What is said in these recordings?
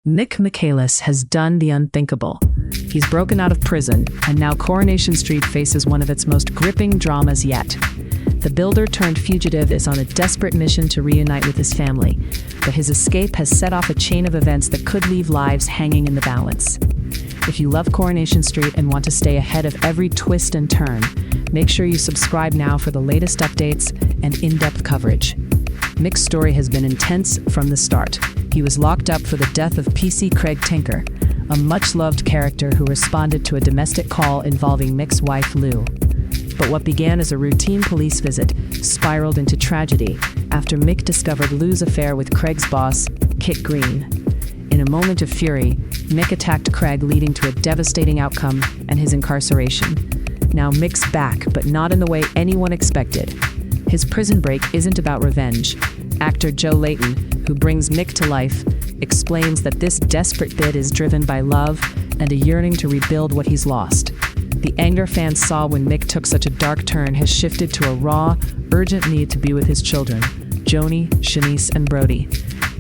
Mick Michaelis has done the unthinkable. He's broken out of prison, and now Coronation Street faces one of its most gripping dramas yet. The builder-turned-fugitive is on a desperate mission to reunite with his family, but his escape has set off a chain of events that could leave lives hanging in the balance. If you love Coronation Street and want to stay ahead of every twist and turn, make sure you subscribe now for the latest updates and in-depth coverage. Mick's story has been intense from the start. He was locked up for the death of PC Craig Tinker, a much-loved character who responded to a domestic call involving Mick's wife, Lou. But what began as a routine police visit spiraled into tragedy after Mick discovered Lou's affair with Craig's boss, Kit Green. In a moment of fury, Mick attacked Craig, leading to a devastating outcome and his incarceration. Now Mick's back, but not in the way anyone expected. His prison break isn't about revenge. Actor Joe Layton, who brings Mick to life, explains that this desperate bid is driven by love and a yearning to rebuild what he's lost. The anger fans saw when Mick took such a dark turn has shifted to a raw, urgent need to be with his children, Joanie, Shanice, and Brody.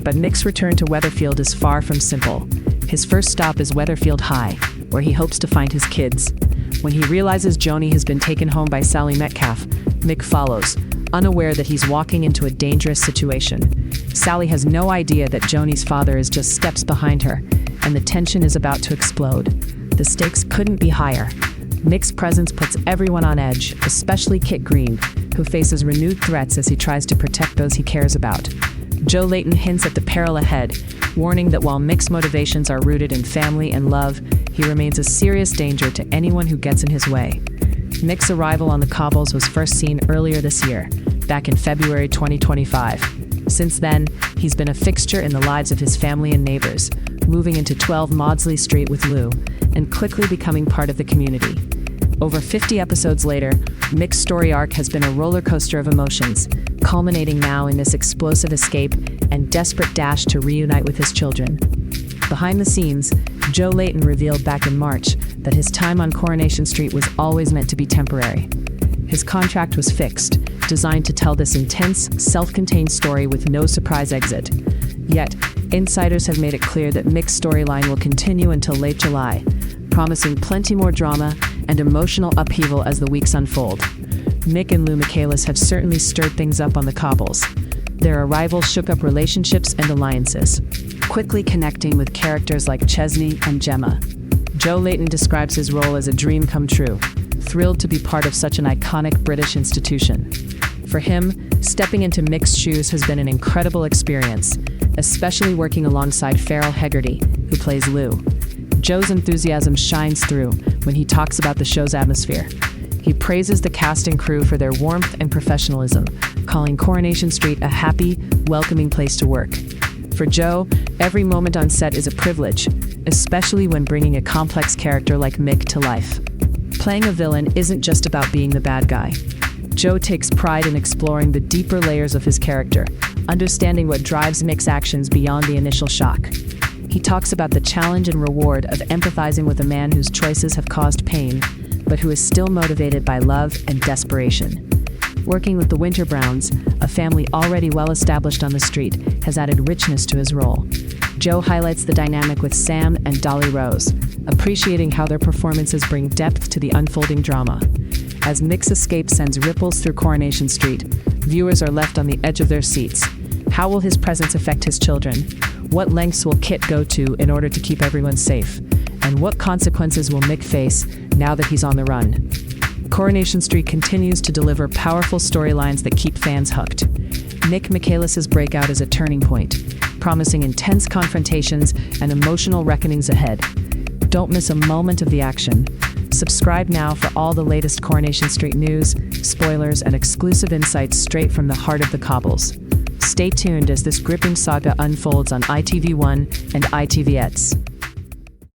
But Mick's return to Weatherfield is far from simple. His first stop is Weatherfield High, where he hopes to find his kids. When he realizes Joanie has been taken home by Sally Metcalf, Mick follows, unaware that he's walking into a dangerous situation. Sally has no idea that Joanie's father is just steps behind her, and the tension is about to explode. The stakes couldn't be higher. Mick's presence puts everyone on edge, especially Kit Green, who faces renewed threats as he tries to protect those he cares about. Joe Layton hints at the peril ahead, warning that while Mick's motivations are rooted in family and love, he remains a serious danger to anyone who gets in his way. Mick's arrival on the Cobbles was first seen earlier this year, back in February 2025. Since then, he's been a fixture in the lives of his family and neighbors, moving into 12 Maudsley Street with Lou, and quickly becoming part of the community. Over 50 episodes later, Mick's story arc has been a roller coaster of emotions, culminating now in this explosive escape and desperate dash to reunite with his children. Behind the scenes, Joe Layton revealed back in March that his time on Coronation Street was always meant to be temporary. His contract was fixed, designed to tell this intense, self-contained story with no surprise exit. Yet, insiders have made it clear that Mick's storyline will continue until late July, promising plenty more drama and emotional upheaval as the weeks unfold. Mick and Lou Michaelis have certainly stirred things up on the Cobbles. Their arrival shook up relationships and alliances, quickly connecting with characters like Chesney and Gemma. Joe Layton describes his role as a dream come true, thrilled to be part of such an iconic British institution. For him, stepping into Mick's shoes has been an incredible experience, especially working alongside Farrell Hegarty, who plays Lou. Joe's enthusiasm shines through when he talks about the show's atmosphere. He praises the cast and crew for their warmth and professionalism, calling Coronation Street a happy, welcoming place to work. For Joe, every moment on set is a privilege, especially when bringing a complex character like Mick to life. Playing a villain isn't just about being the bad guy. Joe takes pride in exploring the deeper layers of his character, understanding what drives Mick's actions beyond the initial shock. He talks about the challenge and reward of empathizing with a man whose choices have caused pain, but who is still motivated by love and desperation. Working with the Winter Browns, a family already well established on the street, has added richness to his role. Joe highlights the dynamic with Sam and Dolly Rose, appreciating how their performances bring depth to the unfolding drama. As Mick's escape sends ripples through Coronation Street, viewers are left on the edge of their seats. How will his presence affect his children? What lengths will Kit go to in order to keep everyone safe? And what consequences will Mick face now that he's on the run? Coronation Street continues to deliver powerful storylines that keep fans hooked. Mick Michaelis' breakout is a turning point, promising intense confrontations and emotional reckonings ahead. Don't miss a moment of the action. Subscribe now for all the latest Coronation Street news, spoilers, and exclusive insights straight from the heart of the Cobbles. Stay tuned as this gripping saga unfolds on ITV1 and ITVX.